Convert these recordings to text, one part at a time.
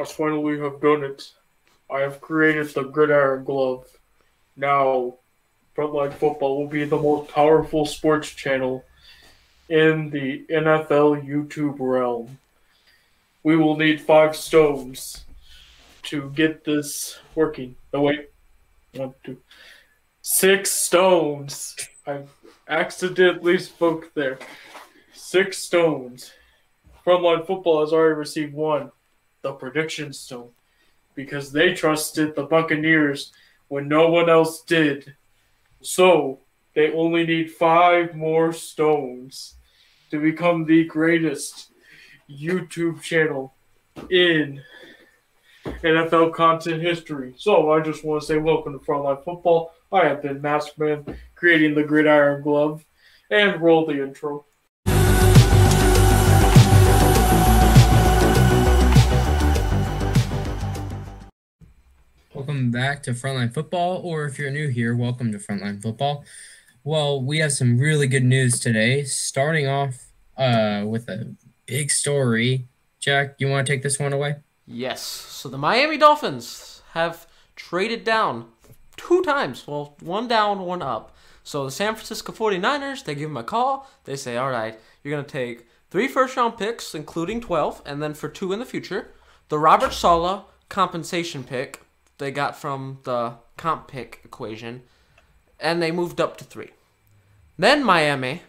I finally have done it. I have created the Gridiron Glove. Now, Frontline Football will be the most powerful sports channel in the NFL YouTube realm. We will need 5 stones to get this working. No, wait. 1, 2. 6 stones. I accidentally spoke there. 6 stones. Frontline Football has already received 1, the prediction stone, because they trusted the Buccaneers when no one else did. So, they only need 5 more stones to become the greatest YouTube channel in NFL content history. So, I just want to say welcome to Frontline Football. I have been Maskman, creating the Gridiron Glove, and roll the intro. Welcome back to Frontline Football, or if you're new here, welcome to Frontline Football. Well, we have some really good news today, starting off with a big story. Jack, you want to take this one away? Yes. So the Miami Dolphins have traded down 2 times. Well, 1 down, 1 up. So the San Francisco 49ers, they give them a call. They say, all right, you're going to take 3 first-round picks, including 12, and then for 2 in the future. The Robert Saleh compensation pick they got from the comp pick equation, and they moved up to 3. Then Miami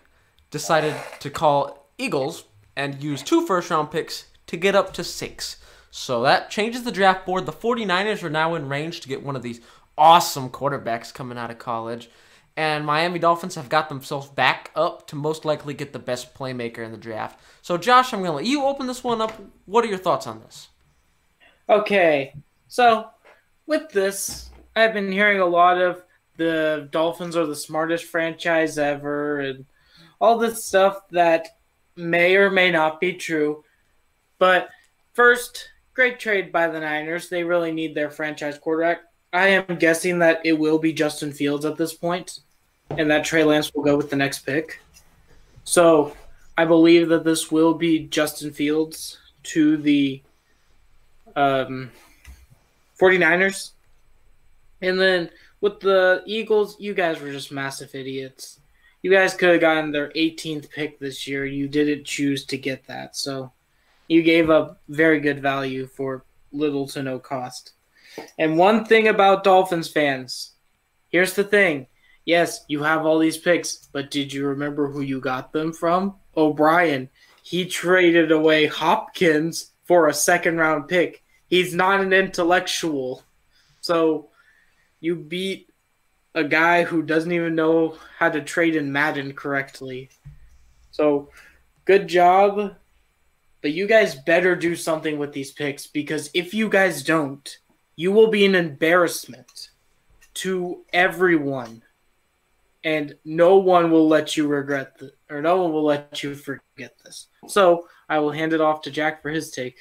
decided to call Eagles and use 2 first-round picks to get up to 6. So that changes the draft board. The 49ers are now in range to get one of these awesome quarterbacks coming out of college, and Miami Dolphins have got themselves back up to most likely get the best playmaker in the draft. So Josh, I'm going to let you open this one up. What are your thoughts on this? Okay, so with this, I've been hearing a lot of the Dolphins are the smartest franchise ever and all this stuff that may or may not be true. But first, great trade by the Niners. They really need their franchise quarterback. I am guessing that it will be Justin Fields at this point, and that Trey Lance will go with the next pick. So I believe that this will be Justin Fields to the 49ers. And then with the Eagles, you guys were just massive idiots. You guys could have gotten their 18th pick this year. You didn't choose to get that. So you gave up very good value for little to no cost. And one thing about Dolphins fans, here's the thing. Yes, you have all these picks, but did you remember who you got them from? O'Brien. He traded away Hopkins for a second-round pick. He's not an intellectual. So you beat a guy who doesn't even know how to trade in Madden correctly. So good job. But you guys better do something with these picks, because if you guys don't, you will be an embarrassment to everyone. And no one will let you regret this, or no one will let you forget this. So I will hand it off to Jack for his take.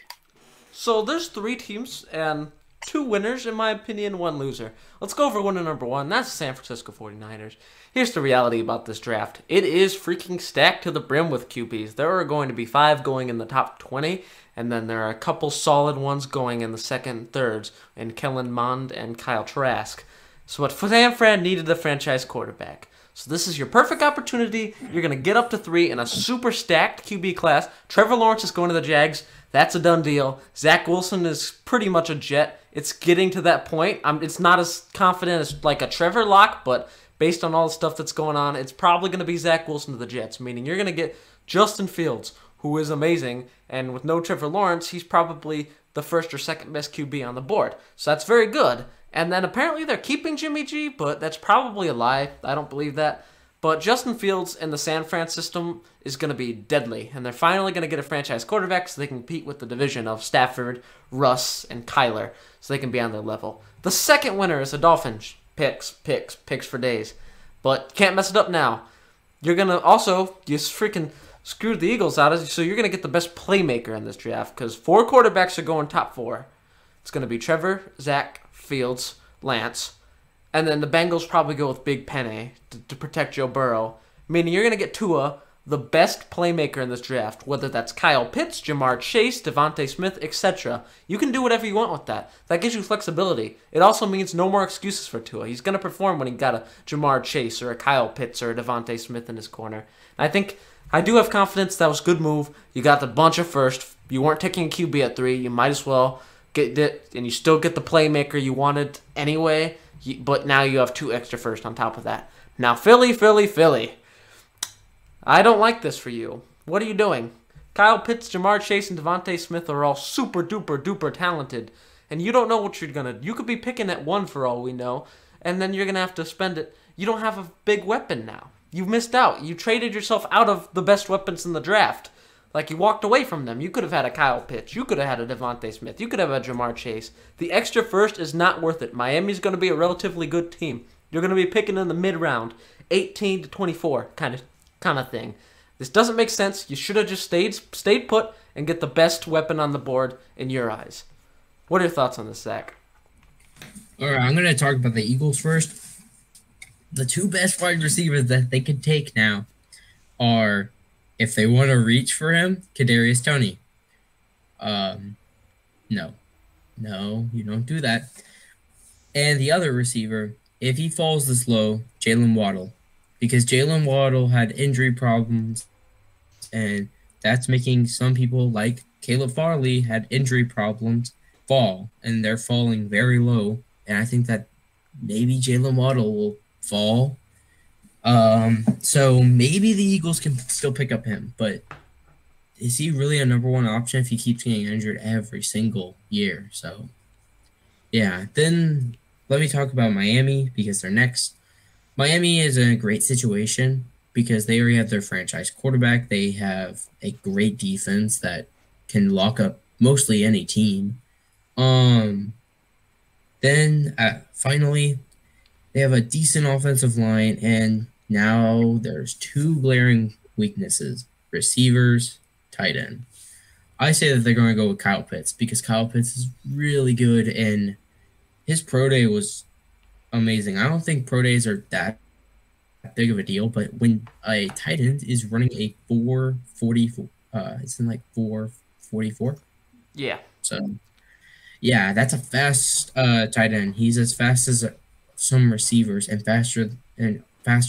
So there's 3 teams and 2 winners, in my opinion, 1 loser. Let's go over winner number 1. That's the San Francisco 49ers. Here's the reality about this draft. It is freaking stacked to the brim with QBs. There are going to be 5 going in the top 20, and then there are a couple solid ones going in the second and thirds, in Kellen Mond and Kyle Trask. So what San Fran needed a franchise quarterback. So this is your perfect opportunity. You're going to get up to 3 in a super stacked QB class. Trevor Lawrence is going to the Jags. That's a done deal. Zach Wilson is pretty much a Jet. It's getting to that point. It's not as confident as like a Trevor lock, but based on all the stuff that's going on, it's probably going to be Zach Wilson to the Jets, meaning you're going to get Justin Fields, who is amazing, and with no Trevor Lawrence, he's probably the first or second best QB on the board. So that's very good. And then apparently they're keeping Jimmy G, but that's probably a lie. I don't believe that. But Justin Fields in the San Fran system is going to be deadly, and they're finally going to get a franchise quarterback so they can compete with the division of Stafford, Russ, and Kyler, so they can be on their level. The second winner is the Dolphins. Picks for days. But can't mess it up now. You're going to also, you freaking screwed the Eagles out of it, so you're going to get the best playmaker in this draft, because 4 quarterbacks are going top 4. It's going to be Trevor, Zach, Fields, Lance, and then the Bengals probably go with Big Penny to protect Joe Burrow, meaning you're going to get Tua, the best playmaker in this draft, whether that's Kyle Pitts, Jamar Chase, Devontae Smith, etc. You can do whatever you want with that. That gives you flexibility. It also means no more excuses for Tua. He's going to perform when he got a Jamar Chase or a Kyle Pitts or a Devontae Smith in his corner. And I do have confidence that was a good move. You got the bunch of first. You weren't taking a QB at 3. You might as well get it, and you still get the playmaker you wanted anyway, but now you have 2 extra first on top of that. Now, Philly. I don't like this for you. What are you doing? Kyle Pitts, Jamar Chase, and Devontae Smith are all super duper talented, and you don't know what you're gonna. You could be picking at 1 for all we know, and then you're gonna have to spend it. You don't have a big weapon now. You've missed out. You traded yourself out of the best weapons in the draft. Like, you walked away from them. You could have had a Kyle Pitts. You could have had a Devontae Smith. You could have a Jamar Chase. The extra first is not worth it. Miami's going to be a relatively good team. You're going to be picking in the mid-round, 18 to 24 kind of thing. This doesn't make sense. You should have just stayed put and get the best weapon on the board in your eyes. What are your thoughts on this, Zach? All right, I'm going to talk about the Eagles first. The 2 best wide receivers that they could take now are, if they want to reach for him, Kadarius Toney. No, you don't do that. And the other receiver, if he falls this low, Jalen Waddle. Because Jalen Waddle had injury problems, and that's making some people like Caleb Farley had injury problems fall, and they're falling very low. And I think that maybe Jalen Waddle will fall. So maybe the Eagles can still pick up him, but is he really a number 1 option if he keeps getting injured every single year? So, yeah. Then let me talk about Miami because they're next. Miami is in a great situation because they already have their franchise quarterback. They have a great defense that can lock up mostly any team. Then finally, they have a decent offensive line, and now there's 2 glaring weaknesses: receivers, tight end. I say that they're going to go with Kyle Pitts because Kyle Pitts is really good, and his pro day was amazing. I don't think pro days are that big of a deal, but when a tight end is running a 4.44, it's in like 4.44. Yeah. So, yeah, that's a fast tight end. He's as fast as some receivers and faster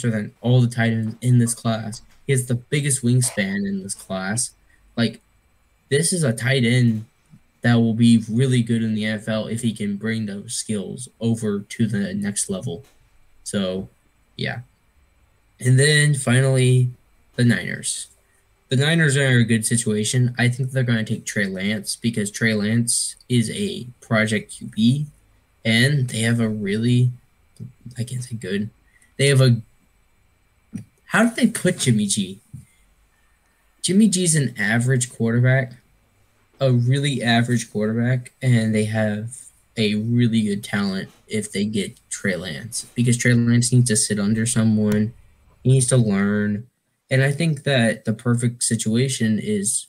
than all the tight ends in this class. He has the biggest wingspan in this class. Like, this is a tight end that will be really good in the NFL if he can bring those skills over to the next level. So, yeah. And then finally, the Niners. The Niners are in a good situation. I think they're going to take Trey Lance because Trey Lance is a project QB, and they have a really, I can't say good. They have a, how did they put Jimmy G? Jimmy G's an average quarterback, a really average quarterback, and they have a really good talent if they get Trey Lance because Trey Lance needs to sit under someone. He needs to learn. And I think that the perfect situation is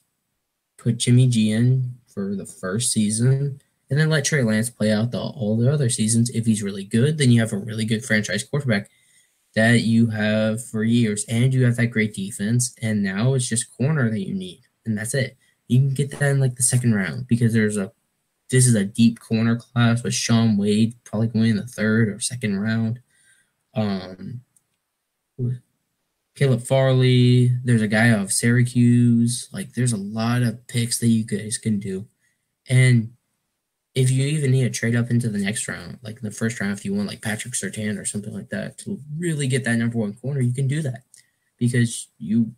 put Jimmy G in for the first season and then let Trey Lance play out all the other seasons. If he's really good, then you have a really good franchise quarterback that you have for years, and you have that great defense, and now it's just corner that you need, and that's it. You can get that in like the second round because this is a deep corner class with Sean Wade probably going in the third or second round. Caleb Farley, there's a guy out of Syracuse. Like, there's a lot of picks that you guys can do. And if you even need to trade up into the next round, like in the first round, if you want like Patrick Surtain or something like that to really get that number 1 corner, you can do that because you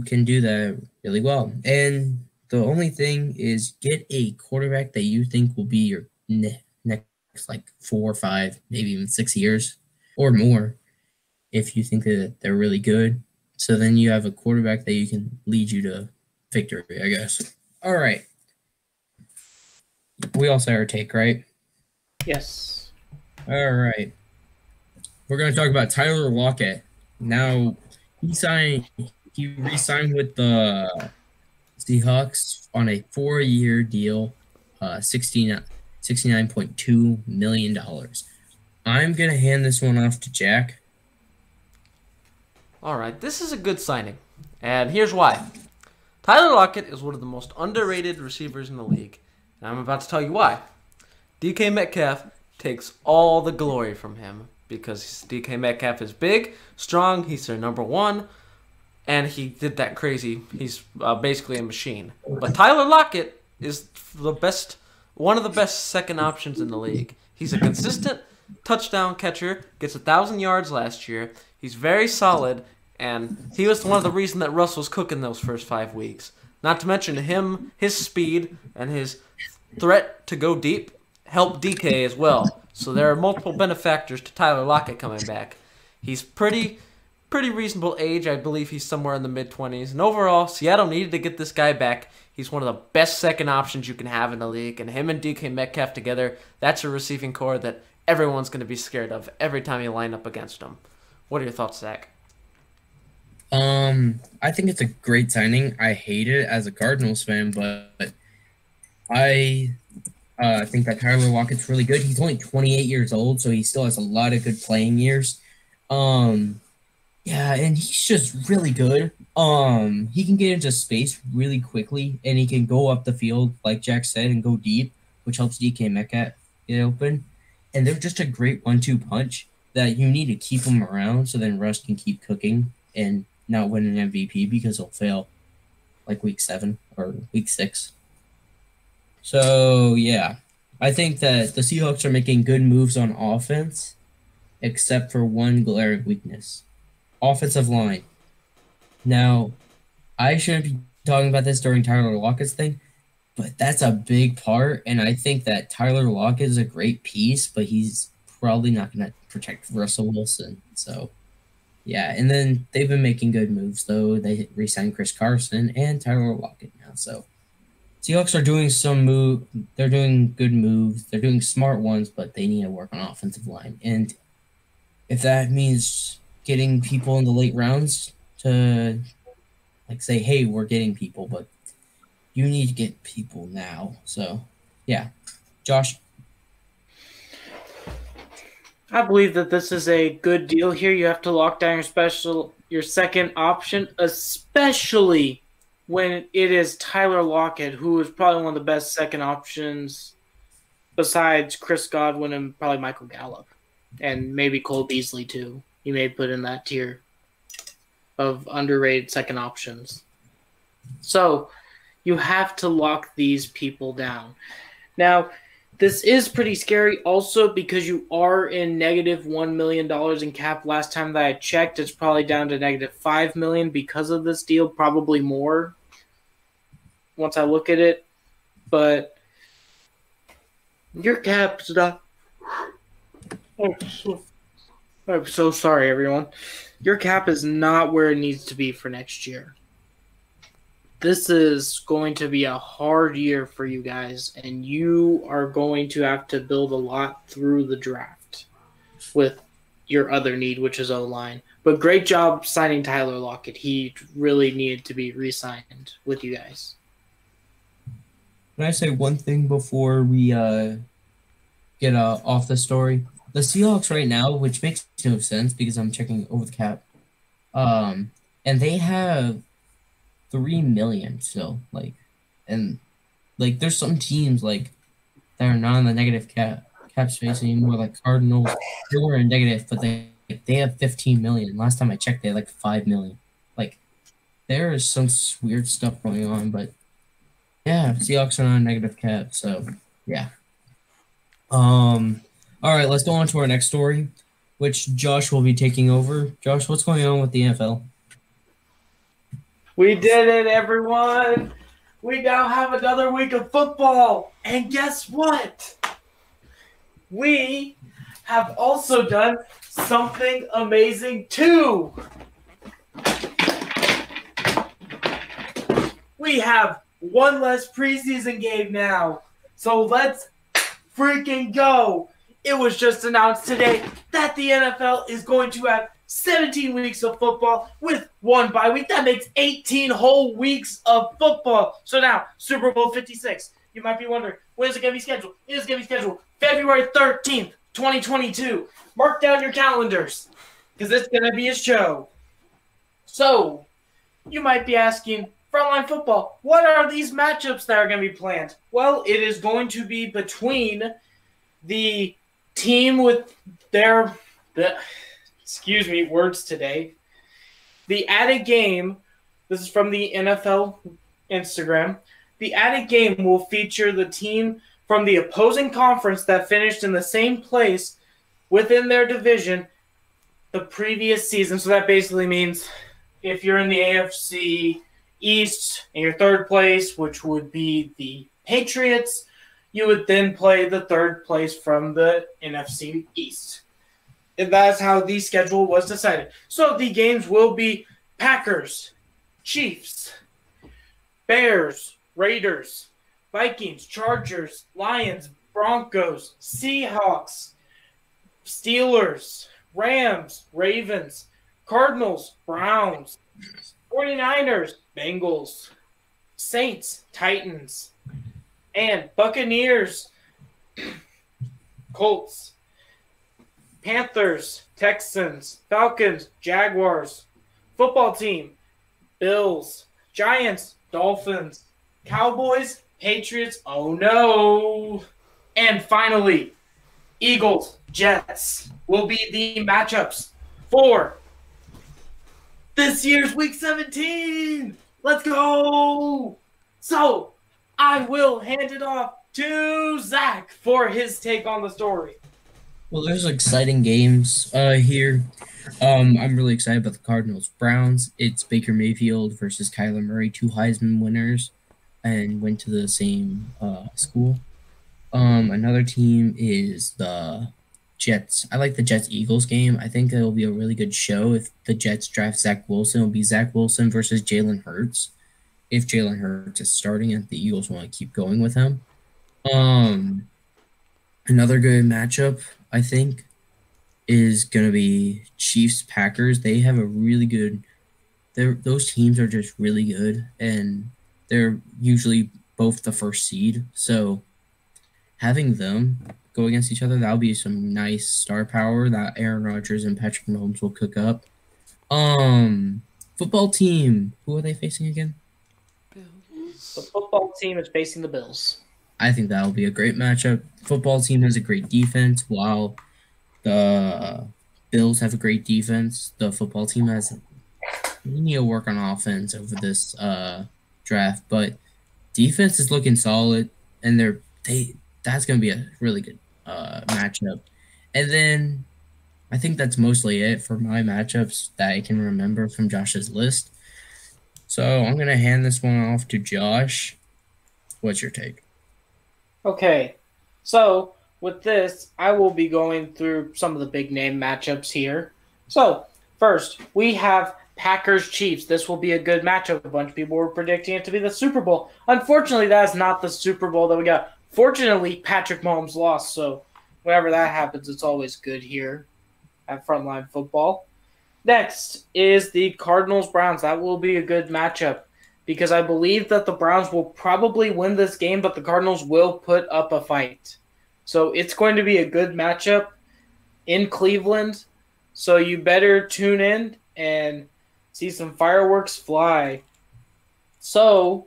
can do that really well. And the only thing is get a quarterback that you think will be your next like 4 or 5, maybe even 6 years or more. If you think that they're really good. So then you have a quarterback that you can lead you to victory, I guess. All right. We all say our take, right? Yes. All right. We're going to talk about Tyler Lockett. Now, he re-signed with the Seahawks on a 4-year deal, $69.2 million. I'm going to hand this one off to Jack. All right, this is a good signing, and here's why. Tyler Lockett is one of the most underrated receivers in the league, and I'm about to tell you why. DK Metcalf takes all the glory from him because DK Metcalf is big, strong, he's their number one, and he did that crazy. He's basically a machine. But Tyler Lockett is one of the best second options in the league. He's a consistent touchdown catcher, gets 1,000 yards last year. He's very solid, and he was one of the reasons that Russ was cooking those first 5 weeks. Not to mention his speed and his threat to go deep helped DK as well. So there are multiple benefactors to Tyler Lockett coming back. He's pretty reasonable age. I believe he's somewhere in the mid-20s. And overall, Seattle needed to get this guy back. He's one of the best second options you can have in the league. And him and DK Metcalf together, that's a receiving core that everyone's going to be scared of every time you line up against him. What are your thoughts, Zach? I think it's a great signing. I hate it as a Cardinals fan, but I think that Tyler Lockett's really good. He's only 28 years old, so he still has a lot of good playing years. Yeah, and he's just really good. He can get into space really quickly, and he can go up the field, like Jack said, and go deep, which helps DK Metcalf get open. And they're just a great 1-2 punch that you need to keep them around so then Russ can keep cooking and not win an MVP because he'll fail like week 7 or week 6. So, yeah, I think that the Seahawks are making good moves on offense, except for one glaring weakness. Offensive line. Now, I shouldn't be talking about this during Tyler Lockett's thing, but that's a big part, and I think that Tyler Lockett is a great piece, but he's probably not going to protect Russell Wilson. So, yeah, and then they've been making good moves, though. They re-signed Chris Carson and Tyler Lockett now, so Seahawks are doing they're doing good moves. They're doing smart ones, but they need to work on offensive line. And if that means getting people in the late rounds to say, hey, we're getting people, but you need to get people now. So, yeah. Josh? I believe that this is a good deal here. You have to lock down your second option, especially when it is Tyler Lockett, who is probably one of the best second options besides Chris Godwin and probably Michael Gallup. And maybe Cole Beasley, too. You may put in that tier of underrated second options. So you have to lock these people down. Now, this is pretty scary also because you are in negative $1 million in cap. Last time that I checked, it's probably down to negative $5 million because of this deal, probably more once I look at it. But your cap's not... I'm so sorry, everyone. Your cap is not where it needs to be for next year. This is going to be a hard year for you guys, and you are going to have to build a lot through the draft with your other need, which is O-line. But great job signing Tyler Lockett. He really needed to be re-signed with you guys. Can I say one thing before we get off the story? The Seahawks right now, which makes no sense because I'm checking over the cap, and they have $3 million still, there's some teams that are not in the negative cap space anymore, like Cardinals. They were in negative, but they have $15 million. Last time I checked, they had $5 million. There is some weird stuff going on, but yeah, Seahawks are not in negative cap, so yeah. All right, let's go on to our next story, which Josh will be taking over. Josh, what's going on with the NFL? We did it, everyone. We now have another week of football. And guess what? We have also done something amazing, too. We have one less preseason game now. So let's freaking go. It was just announced today that the NFL is going to have 17 weeks of football with one bye week. That makes 18 whole weeks of football. So now, Super Bowl 56. You might be wondering, when is it going to be scheduled? It is going to be scheduled February 13th, 2022. Mark down your calendars because it's going to be a show. So, you might be asking, Frontline Football, what are these matchups that are going to be planned? Well, it is going to be between the team with words today. The added game, this is from the NFL Instagram. The added game will feature the team from the opposing conference that finished in the same place within their division the previous season. So that basically means if you're in the AFC East and you're third place, which would be the Patriots, you would then play the third place from the NFC East. And that's how the schedule was decided. So the games will be Packers, Chiefs, Bears, Raiders, Vikings, Chargers, Lions, Broncos, Seahawks, Steelers, Rams, Ravens, Cardinals, Browns, 49ers, Bengals, Saints, Titans, and Buccaneers, Colts, Panthers, Texans, Falcons, Jaguars, football team, Bills, Giants, Dolphins, Cowboys, Patriots, oh no. And finally, Eagles, Jets will be the matchups for this year's Week 17. Let's go. So, I will hand it off to Zach for his take on the story. Well, there's exciting games here. I'm really excited about the Cardinals Browns. It's Baker Mayfield versus Kyler Murray, 2 Heisman winners, and went to the same school. Another team is the Jets. I like the Jets-Eagles game. I think it'll be a really good show if the Jets draft Zach Wilson. It'll be Zach Wilson versus Jalen Hurts. If Jalen Hurts is starting and the Eagles want to keep going with him. Another good matchup, I think, is going to be Chiefs-Packers. They have a really good – those teams are just really good, and they're usually both the first seed. So having them go against each other, that'll be some nice star power that Aaron Rodgers and Patrick Mahomes will cook up. Football team, who are they facing again? The football team is facing the Bills. I think that'll be a great matchup. Football team has a great defense, while the Bills have a great defense. The football team we need to work on offense over this draft, but defense is looking solid, and that's going to be a really good matchup. And then I think that's mostly it for my matchups that I can remember from Josh's list. So I'm going to hand this one off to Josh. What's your take? Okay, so with this, I will be going through some of the big name matchups here. So first, we have Packers-Chiefs. This will be a good matchup. A bunch of people were predicting it to be the Super Bowl. Unfortunately, that is not the Super Bowl that we got. Fortunately, Patrick Mahomes lost, so whenever that happens, it's always good here at Frontline Football. Next is the Cardinals-Browns. That will be a good matchup because I believe that the Browns will probably win this game, but the Cardinals will put up a fight. So it's going to be a good matchup in Cleveland, so you better tune in and see some fireworks fly. So,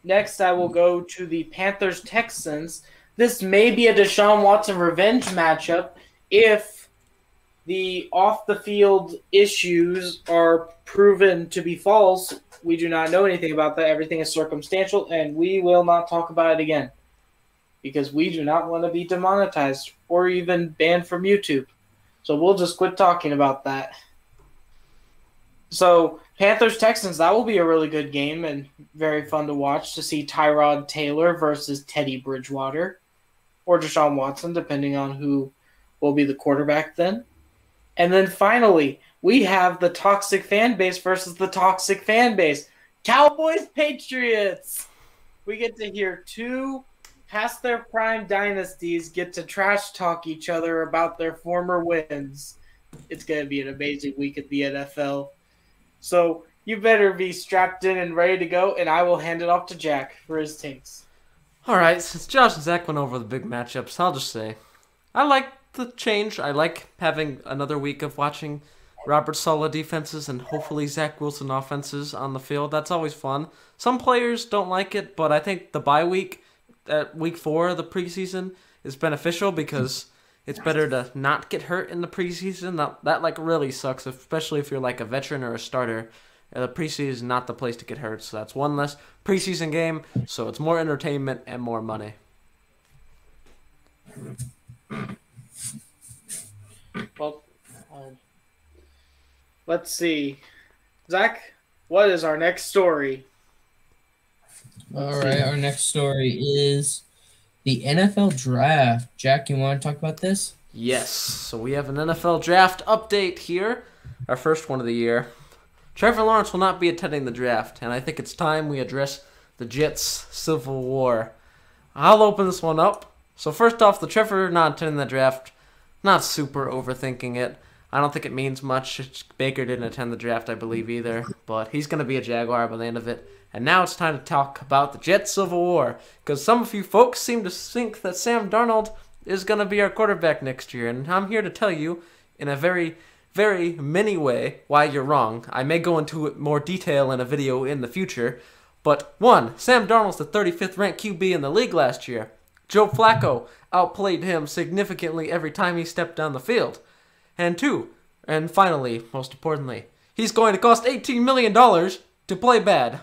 next I will go to the Panthers-Texans. This may be a Deshaun Watson revenge matchup if the off-the-field issues are proven to be false. We do not know anything about that. Everything is circumstantial, and we will not talk about it again because we do not want to be demonetized or even banned from YouTube. So we'll just quit talking about that. So Panthers-Texans, that will be a really good game and very fun to watch to see Tyrod Taylor versus Teddy Bridgewater or Deshaun Watson, depending on who will be the quarterback then. And then finally, we have the toxic fan base versus the toxic fan base. Cowboys-Patriots. We get to hear 2 past their prime dynasties get to trash talk each other about their former wins. It's going to be an amazing week at the NFL. So you better be strapped in and ready to go, and I will hand it off to Jack for his takes. All right, since Josh and Zach went over the big matchups, I'll just say I like the change. I like having another week of watching Robert Saleh defenses and hopefully Zach Wilson offenses on the field. That's always fun. Some players don't like it, but I think the bye week at week 4 of the preseason is beneficial because it's better to not get hurt in the preseason. That like really sucks, especially if you're like a veteran or a starter. The preseason is not the place to get hurt, so that's one less preseason game, so it's more entertainment and more money. Well, let's see. Zach, what is our next story? All right, our next story is the NFL draft. Jack, you want to talk about this? Yes, so we have an NFL draft update here, our first one of the year. Trevor Lawrence will not be attending the draft, and I think it's time we address the Jets' civil war. I'll open this one up. So first off, the Trevor not attending the draft, not super overthinking it. I don't think it means much. Baker didn't attend the draft, I believe, either, but he's going to be a Jaguar by the end of it. And now it's time to talk about the Jets civil war, because some of you folks seem to think that Sam Darnold is going to be our quarterback next year, and I'm here to tell you in a very mini way why you're wrong. I may go into it more detail in a video in the future, but 1, Sam Darnold's the 35th ranked QB in the league last year. Joe Flacco outplayed him significantly every time he stepped down the field. And 2, and finally, most importantly, he's going to cost $18 million to play bad.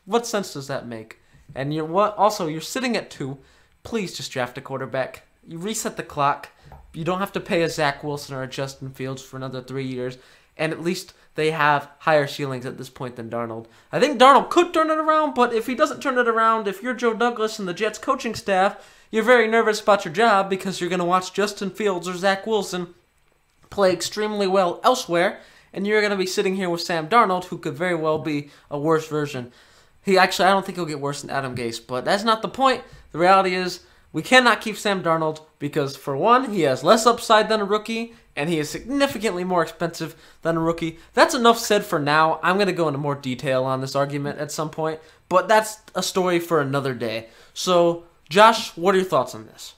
What sense does that make? And you're sitting at 2. Please just draft a quarterback. You reset the clock. You don't have to pay a Zach Wilson or a Justin Fields for another 3 years, and at least they have higher ceilings at this point than Darnold. I think Darnold could turn it around, but if he doesn't turn it around, if you're Joe Douglas and the Jets coaching staff, you're very nervous about your job because you're going to watch Justin Fields or Zach Wilson play extremely well elsewhere, and you're going to be sitting here with Sam Darnold, who could very well be a worse version. I don't think he'll get worse than Adam Gase, but that's not the point. The reality is, we cannot keep Sam Darnold because, for one, he has less upside than a rookie, and he is significantly more expensive than a rookie. That's enough said for now. I'm going to go into more detail on this argument at some point, but that's a story for another day. So, Josh, what are your thoughts on this?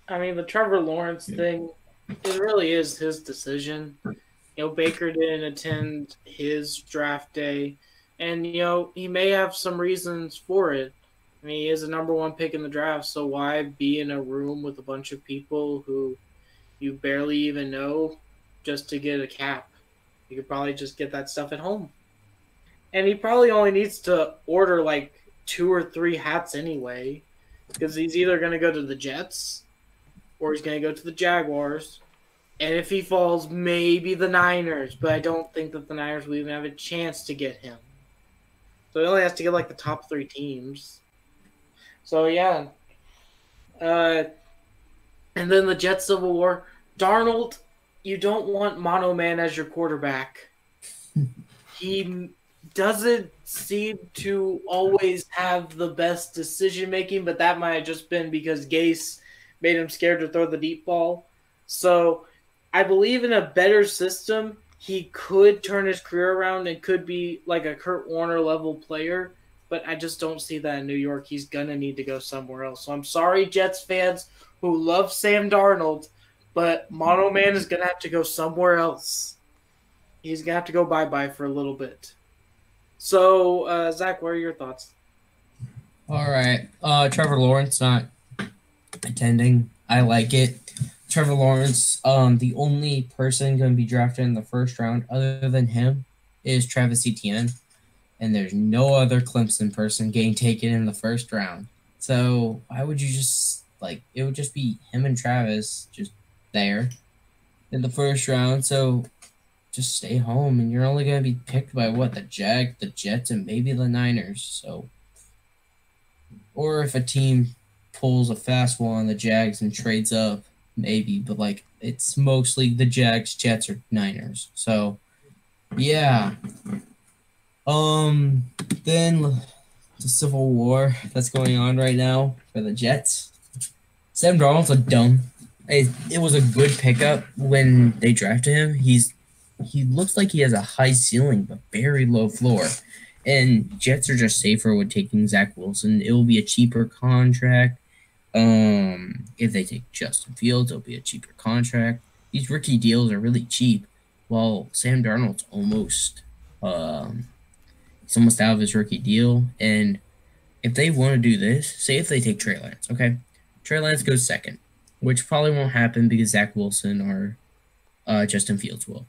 I mean, the Trevor Lawrence thing, it really is his decision. Baker didn't attend his draft day, and, he may have some reasons for it. I mean, he is the number 1 pick in the draft, so why be in a room with a bunch of people who you barely even know just to get a cap? You could probably just get that stuff at home. And he probably only needs to order like 2 or 3 hats anyway, because he's either going to go to the Jets or he's going to go to the Jaguars. And if he falls, maybe the Niners, but I don't think that the Niners will even have a chance to get him. So he only has to get like the top 3 teams. So, yeah. And then the Jets Civil War. Darnold, you don't want Mono Man as your quarterback. He doesn't seem to always have the best decision-making, but that might have just been because Gase made him scared to throw the deep ball. So, I believe in a better system, he could turn his career around and could be like a Kurt Warner-level player. But I just don't see that in New York. He's going to need to go somewhere else. So I'm sorry, Jets fans who love Sam Darnold, but Mono Man is going to have to go somewhere else. He's going to have to go bye-bye for a little bit. So, Zach, what are your thoughts? All right. Trevor Lawrence not attending. I like it. Trevor Lawrence, the only person going to be drafted in the first round other than him is Travis Etienne. And there's no other Clemson person getting taken in the first round. So why would you just, it would just be him and Travis just there in the first round. So just stay home, and you're only going to be picked by, the Jets, and maybe the Niners. So, or if a team pulls a fast one on the Jags and trades up, maybe. But, it's mostly the Jags, Jets, or Niners. So, yeah. Then the Civil War that's going on right now for the Jets. Sam Darnold's a dumb. It was a good pickup when they drafted him. He looks like he has a high ceiling but very low floor. And Jets are just safer with taking Zach Wilson. It will be a cheaper contract. If they take Justin Fields, it'll be a cheaper contract. These rookie deals are really cheap. well, Sam Darnold's it's almost out of his rookie deal. And if they want to do this, say if they take Trey Lance, okay? Trey Lance goes second, which probably won't happen because Zach Wilson or Justin Fields will.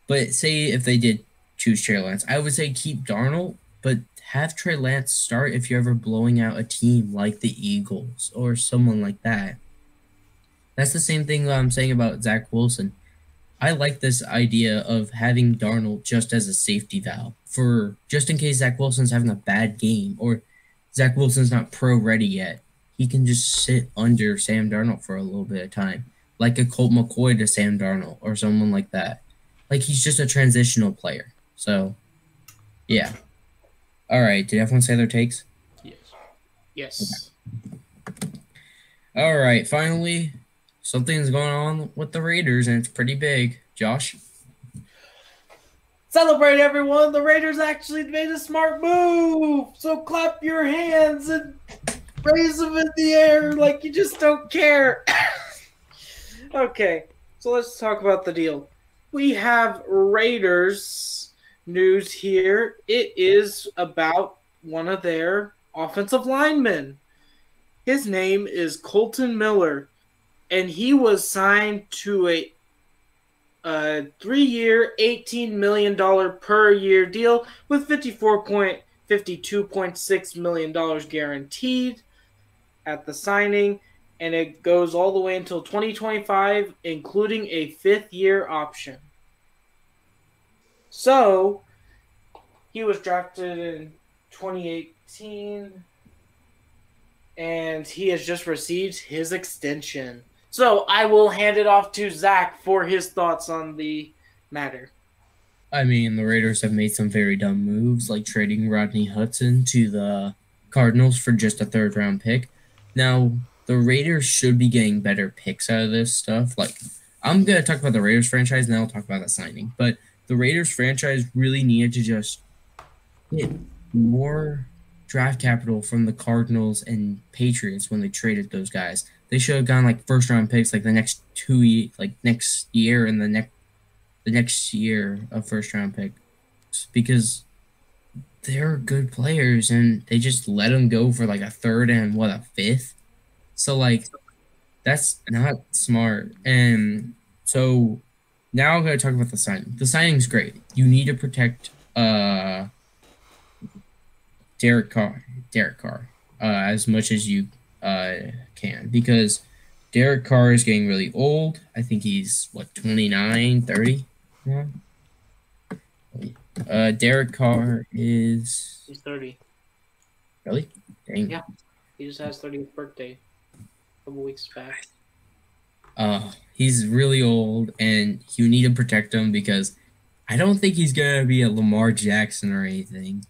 But say if they did choose Trey Lance, I would say keep Darnold, but have Trey Lance start if you're ever blowing out a team like the Eagles or someone like that. That's the same thing I'm saying about Zach Wilson. I like this idea of having Darnold just as a safety valve for just in case Zach Wilson's having a bad game or Zach Wilson's not pro ready yet. He can just sit under Sam Darnold for a little bit of time, like a Colt McCoy to Sam Darnold or someone like that. Like he's just a transitional player. So, yeah. All right. Did everyone say their takes? Yes. Yes. Okay. All right. Finally, something's going on with the Raiders, and it's pretty big. Josh? Celebrate, everyone. The Raiders actually made a smart move. So clap your hands and raise them in the air like you just don't care. Okay, so let's talk about the deal. We have Raiders news here. It is about one of their offensive linemen. His name is Kolton Miller, and he was signed to a 3-year, $18 million per year deal with $52.6 million guaranteed at the signing, and it goes all the way until 2025, including a 5th-year option. So, he was drafted in 2018, and he has just received his extension. So I will hand it off to Zach for his thoughts on the matter. I mean, the Raiders have made some very dumb moves, like trading Rodney Hudson to the Cardinals for just a 3rd-round pick. Now, the Raiders should be getting better picks out of this stuff. Like, I'm going to talk about the Raiders franchise, and then I'll talk about the signing. But the Raiders franchise really needed to just get more draft capital from the Cardinals and Patriots when they traded those guys. They should have gone like 1st-round picks like the next next year and the next year of 1st-round picks because they're good players and they just let them go for like a 3rd and a 5th. So like that's not smart. And so now I'm going to talk about the signing. The signing's great. You need to protect Derek Carr as much as you can because Derek Carr is getting really old. I think he's 29, 30 now. Derek Carr is He's 30. Really? Dang. Yeah. He just had his 30th birthday a couple weeks back. He's really old and you need to protect him because I don't think he's gonna be a Lamar Jackson or anything.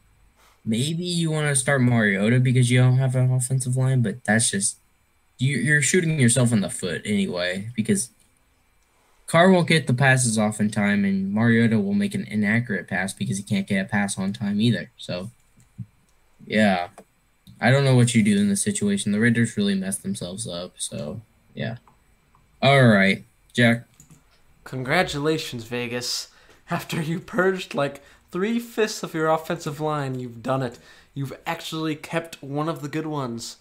Maybe you want to start Mariota because you don't have an offensive line, but that's just you're shooting yourself in the foot anyway because Carr won't get the passes off in time, and Mariota will make an inaccurate pass because he can't get a pass on time either. So, yeah, I don't know what you do in this situation. The Raiders really messed themselves up. So, yeah. All right, Jack. Congratulations, Vegas. After you purged like 3/5 of your offensive line, you've done it. You've actually kept one of the good ones.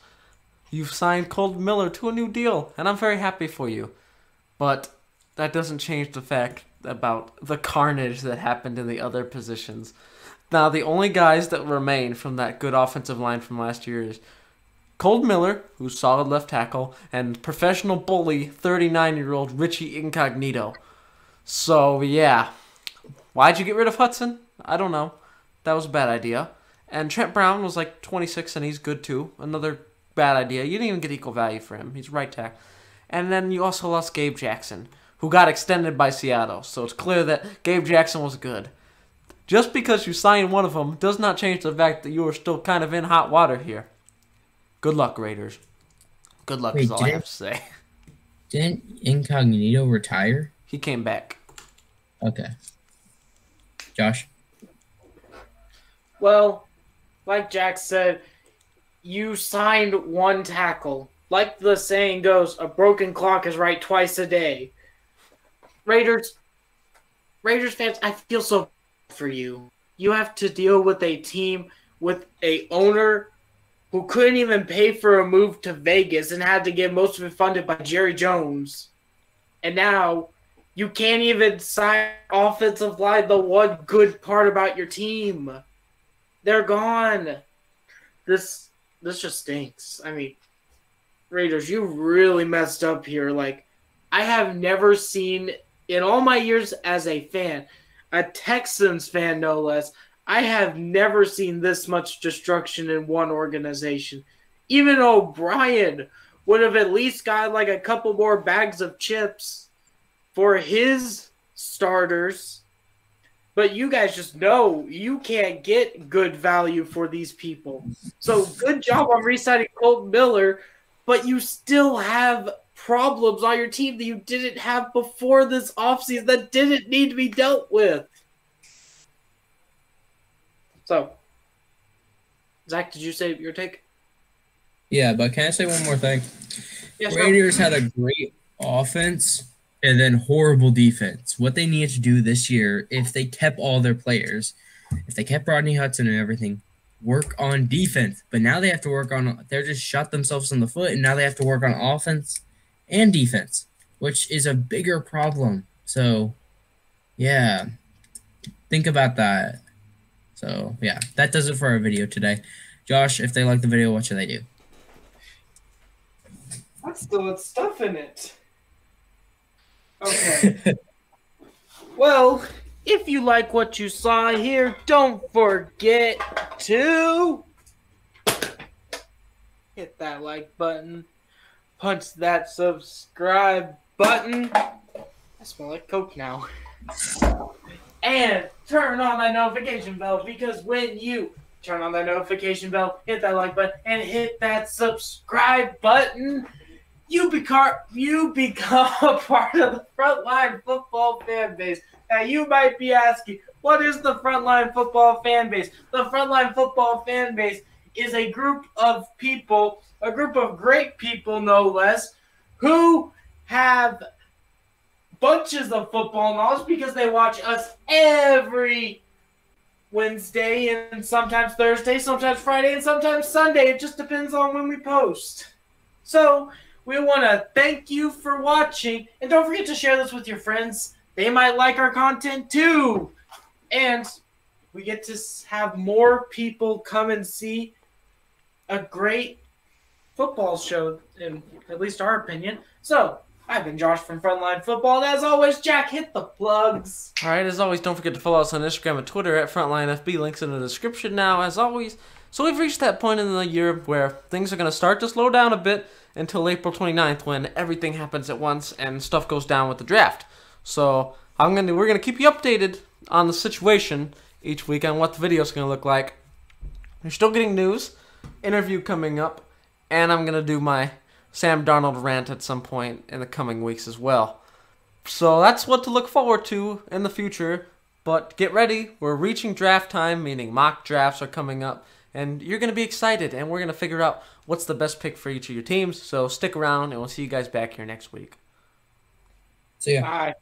You've signed Kolton Miller to a new deal, and I'm very happy for you. But that doesn't change the fact about the carnage that happened in the other positions. Now, the only guys that remain from that good offensive line from last year is Kolton Miller, who's solid left tackle, and professional bully 39-year-old Richie Incognito. So, yeah. Why'd you get rid of Hudson? I don't know. That was a bad idea. And Trent Brown was like 26, and he's good too. Another bad idea. You didn't even get equal value for him. He's right tackle. And then you also lost Gabe Jackson, who got extended by Seattle. So it's clear that Gabe Jackson was good. Just because you signed one of them does not change the fact that you are still kind of in hot water here. Good luck, Raiders. Good luck is all I have to say. Didn't Incognito retire? He came back. Okay. Josh? Well, like Jack said, you signed one tackle. Like the saying goes, a broken clock is right twice a day. Raiders, Raiders fans, I feel so bad for you. You have to deal with a team with a owner who couldn't even pay for a move to Vegas and had to get most of it funded by Jerry Jones. And now you can't even sign offensive line, the one good part about your team. They're gone. This just stinks. I mean, Raiders, you really messed up here. Like, I have never seen, in all my years as a fan, a Texans fan no less, I have never seen this much destruction in one organization. Even O'Brien would have at least got like a couple more bags of chips for his starters. But you guys just know you can't get good value for these people. So good job on re-signing Kolton Miller, but you still have problems on your team that you didn't have before this offseason that didn't need to be dealt with. So, Zach, did you say your take? Yeah, but can I say one more thing? Yes, Raiders had a great offense and then horrible defense. What they needed to do this year, if they kept all their players, if they kept Rodney Hudson and everything, work on defense. But now they have to work on – they're just shot themselves in the foot, and now they have to work on offense and defense, which is a bigger problem. So, yeah, think about that. So, yeah, that does it for our video today. Josh, if they like the video, what should they do? That's still got stuff in it. Okay. Well, if you like what you saw here, don't forget to hit that like button, punch that subscribe button. I smell like Coke now. And turn on that notification bell, because when you turn on that notification bell, hit that like button, and hit that subscribe button, you become a part of the Frontline Football fan base. Now, you might be asking, what is the Frontline Football fan base? The Frontline Football fan base is a group of people, a group of great people, no less, who have bunches of football knowledge because they watch us every Wednesday and sometimes Thursday, sometimes Friday, and sometimes Sunday. It just depends on when we post. So we want to thank you for watching, and don't forget to share this with your friends. They might like our content too. And we get to have more people come and see a great football show, in at least our opinion. So, I've been Josh from Frontline Football, and as always, Jack, hit the plugs. All right, as always, don't forget to follow us on Instagram and Twitter at FrontlineFB. Links in the description now, as always. So we've reached that point in the year where things are going to start to slow down a bit until April 29th, when everything happens at once and stuff goes down with the draft. So we're going to keep you updated on the situation each week on what the video is going to look like. You're still getting news, interview coming up, and I'm going to do my Sam Darnold rant at some point in the coming weeks as well. So that's what to look forward to in the future. But get ready, we're reaching draft time, meaning mock drafts are coming up, and you're going to be excited, and we're going to figure out what's the best pick for each of your teams. So stick around, and we'll see you guys back here next week. See ya. Bye.